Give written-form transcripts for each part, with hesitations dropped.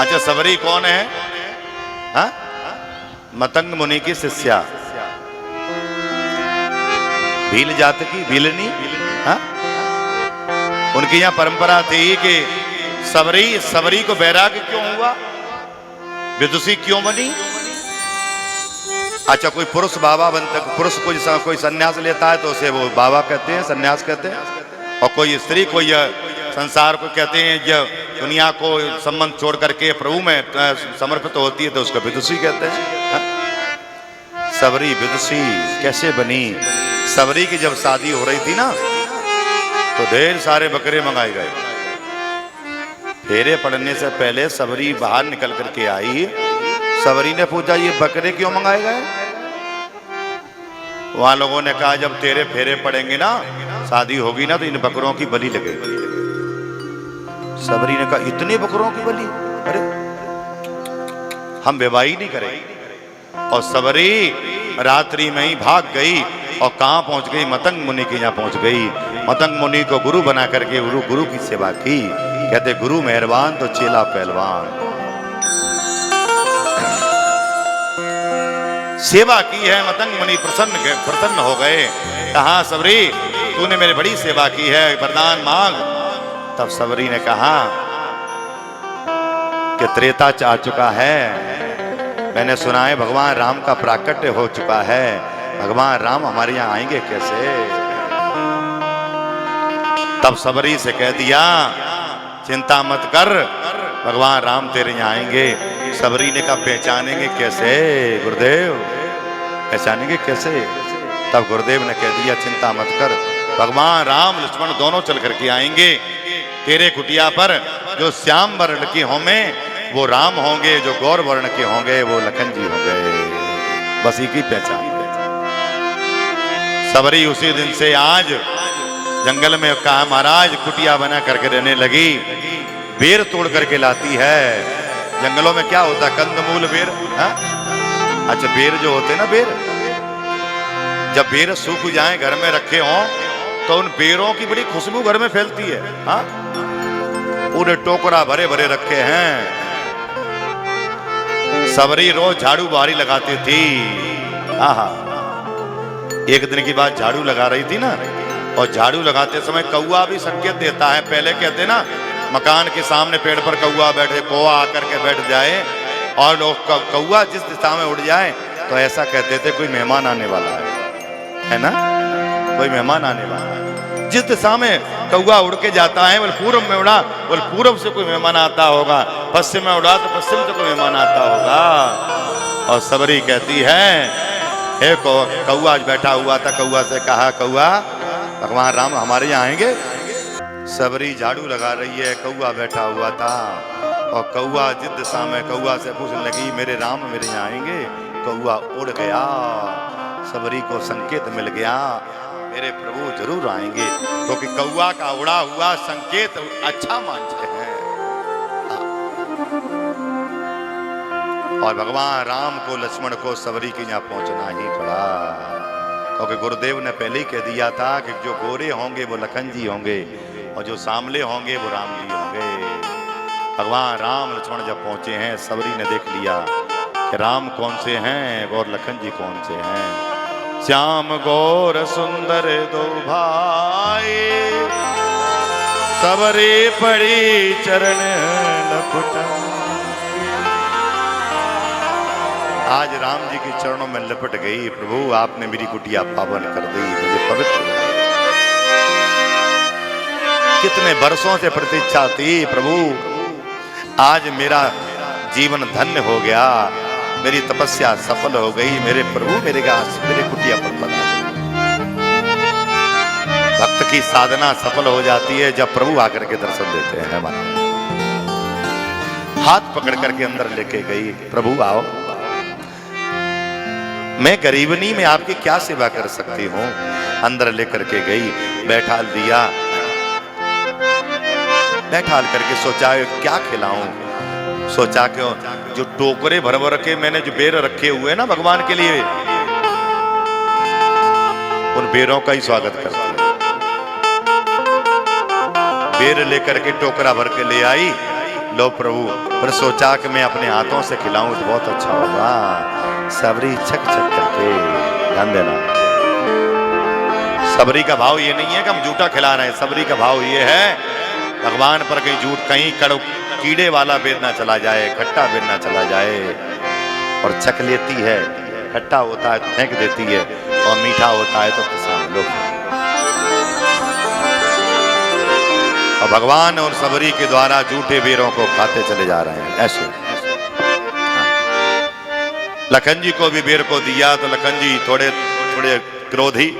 अच्छा, सबरी कौन है? हा? मतंग मुनि की शिष्या, भील जात की भीलनी। हा? उनकी यहां परंपरा थी कि सबरी को वैराग्य क्यों हुआ, विदुषी क्यों बनी? अच्छा, कोई पुरुष बाबा बनता, पुरुष कोई सन्यास लेता है तो उसे वो बाबा कहते हैं, सन्यास कहते हैं। और कोई स्त्री कोई संसार को कहते हैं, जो दुनिया को संबंध छोड़ करके प्रभु में समर्पित होती है तो उसको विदुषी कहते हैं। सबरी विदुषी कैसे बनी? सबरी की जब शादी हो रही थी ना तो ढेर सारे बकरे मंगाए गए। फेरे पड़ने से पहले सबरी बाहर निकल करके आई। सबरी ने पूछा, ये बकरे क्यों मंगाए गए? वहां लोगों ने कहा, जब तेरे फेरे पड़ेंगे ना, शादी होगी ना, तो इन बकरों की बलि लगेगी। सबरी ने कहा, इतने बकरों की बलि? अरे हम विवाह नहीं करें। और सबरी रात्रि में ही भाग गई और कहां पहुंच गई? मतंग मुनि के यहां पहुंच गई। मतंग मुनि को गुरु बना करके गुरु की सेवा की। कहते गुरु मेहरबान तो चेला पहलवान। सेवा की है, मतंग मुनि प्रसन्न हो गए। कहा, सबरी तूने मेरी बड़ी सेवा की है, वरदान मांग। तब सबरी ने कहा कि त्रेता आ चुका है, मैंने सुना है भगवान राम का प्राकट्य हो चुका है, भगवान राम हमारे यहाँ आएंगे कैसे? तब सबरी से कह दिया, चिंता मत कर, भगवान राम तेरे यहाँ आएंगे। सबरी ने कहा, पहचानेंगे कैसे गुरुदेव, पहचानेंगे कैसे? तब गुरुदेव ने कह दिया, चिंता मत कर, भगवान राम लक्ष्मण दोनों चल करके आएंगे। तेरे कुटिया पर जो श्याम वर्ण के होंगे वो राम होंगे, जो गौर वर्ण के होंगे वो लखन जी होंगे। बस एक ही पहचान। सबरी उसी दिन से आज जंगल में कहा, महाराज कुटिया बना करके रहने लगी। बेर तोड़ करके लाती है। जंगलों में क्या होता है? कंदमूल बेर। हा? अच्छा, बेर जो होते ना, बेर जब बेर सूख जाए, घर में रखे हों, तो उन बेरों की बड़ी खुशबू घर में फैलती है। हा? पूरे टोकरा भरे भरे रखे हैं। सबरी रोज झाड़ू बारी लगाती थी। आहा, एक दिन की बात, झाड़ू लगा रही थी ना, और झाड़ू लगाते समय कौआ भी संकेत देता है। पहले कहते ना, मकान के सामने पेड़ पर कौआ बैठे, कौआ आकर के बैठ जाए और लोग कौआ जिस दिशा में उड़ जाए तो ऐसा कहते थे कोई मेहमान आने वाला है ना, कोई मेहमान आने वाला है। जिस दिशा में कौआ उड़ के जाता है, बोले पूर्व में उड़ा, बोले पूर्व से कोई मेहमान आता होगा, पश्चिम में उड़ा तो पश्चिम से कोई मेहमान आता होगा। और सबरी कहती है, हे कौआ बैठा हुआ था, कौआ से कहा, कौआ भगवान राम हमारे यहाँ आएंगे? सबरी झाड़ू लगा रही है, कौआ बैठा हुआ था, और कौआ जिस दिशा में, कौआ से पूछने लगी, मेरे राम मेरे यहाँ आएंगे? कौआ उड़ गया। सबरी को संकेत मिल गया, मेरे प्रभु जरूर आएंगे, क्योंकि तो कौआ का उड़ा हुआ संकेत अच्छा मानते हैं। और भगवान राम को, लक्ष्मण को सबरी के यहाँ पहुंचना ही पड़ा, क्योंकि गुरुदेव ने पहले ही कह दिया था कि जो गोरे होंगे वो लखन जी होंगे, और जो सांवले होंगे वो राम जी होंगे। भगवान राम लक्ष्मण जब पहुंचे हैं, सबरी ने देख लिया कि राम कौन से हैं और लखन जी कौन से हैं। श्याम गौर सुंदर दो भाई, सबरी पड़ी चरण लपटा। आज राम जी के चरणों में लपट गई। प्रभु आपने मेरी कुटिया पावन कर दी, मुझे पवित्र। कितने वर्षों से प्रतीक्षा थी प्रभु, आज मेरा जीवन धन्य हो गया, मेरी तपस्या सफल हो गई। मेरे प्रभु मेरे कुटिया पर पधारे। भक्त की साधना सफल हो जाती है जब प्रभु आकर के दर्शन देते हैं। हाथ पकड़ करके अंदर लेके गई, प्रभु आओ, मैं गरीबनी में आपकी क्या सेवा कर सकती हूँ। अंदर लेकर के गई, बैठा दिया, बैठा करके सोचा क्या खिलाऊं। सोचा क्यों, जो टोकरे भर भर के मैंने जो बेर रखे हुए ना भगवान के लिए, उन बेरों का ही स्वागत करता हूं। बेर लेकर के टोकरा भर के ले आई लो प्रभु, पर सोचा कि मैं अपने हाथों से खिलाऊं तो बहुत अच्छा होगा। सबरी छक छक करके, ध्यान देना, सबरी का भाव ये नहीं है कि हम झूठा खिला रहे हैं। सबरी का भाव ये है भगवान पर कहीं झूठ, कहीं कीड़े वाला बेद ना चला जाए, खट्टा बेद ना चला जाए। और छक लेती है, खट्टा होता है तो फेंक देती है, और मीठा होता है तो किसान लोग। और भगवान और सबरी के द्वारा झूठे बेरों को खाते चले जा रहे हैं ऐसे। लखन जी को भी बेर को दिया तो लखन जी थोड़े थोड़े क्रोधी।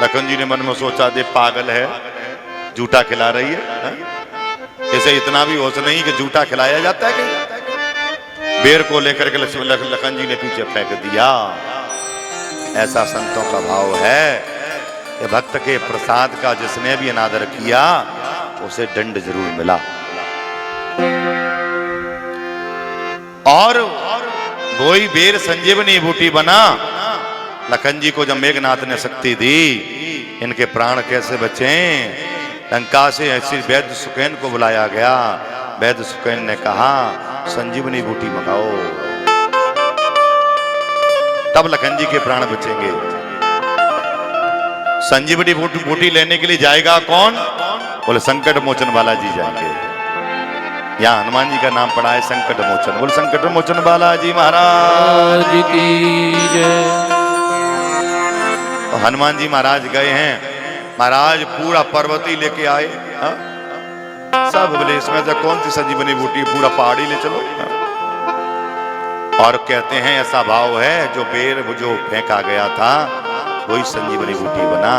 लखन जी ने मन में सोचा, दे पागल है, झूठा खिला रही है। इसे इतना भी होश नहीं कि झूठा खिलाया जाता है कि बेर को लेकर के लखन जी ने पीछे फेंक दिया। ऐसा संतों का भाव है कि भक्त के प्रसाद का जिसने भी अनादर किया उसे दंड जरूर मिला। और वही बेर संजीवनी बूटी बना। लखन जी को जब मेघनाथ ने शक्ति दी, इनके प्राण कैसे बचे। लंका से ऐसी वैद्य सुकैन को बुलाया गया। वैद्य सुकैन ने कहा, संजीवनी बूटी मंगाओ, तब लखन जी के प्राण बचेंगे। संजीवनी बूटी लेने के लिए जाएगा कौन? बोले संकट मोचन बालाजी जाएंगे। यहाँ हनुमान जी का नाम पड़ा है संकट मोचन। बोले संकट मोचन बालाजी महाराज की जय। तो हनुमान जी महाराज गए हैं। महाराज पूरा पर्वती लेके आए। सब बोले इसमें से कौन सी संजीवनी बूटी, पूरा पहाड़ी ले चलो। और कहते हैं ऐसा भाव है जो बेर जो फेंका गया था वही संजीवनी बूटी बना।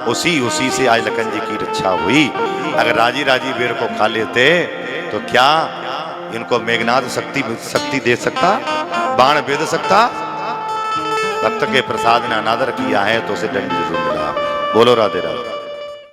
उसी से आज लखन जी की रक्षा हुई। अगर राजी राजी बेर को खा लेते तो क्या इनको मेघनाथ शक्ति दे सकता, बाण भेद सकता? भक्त के प्रसाद ने अनादर किया है तो उसे दंड जरूर मिला। बोलो राधे राधे।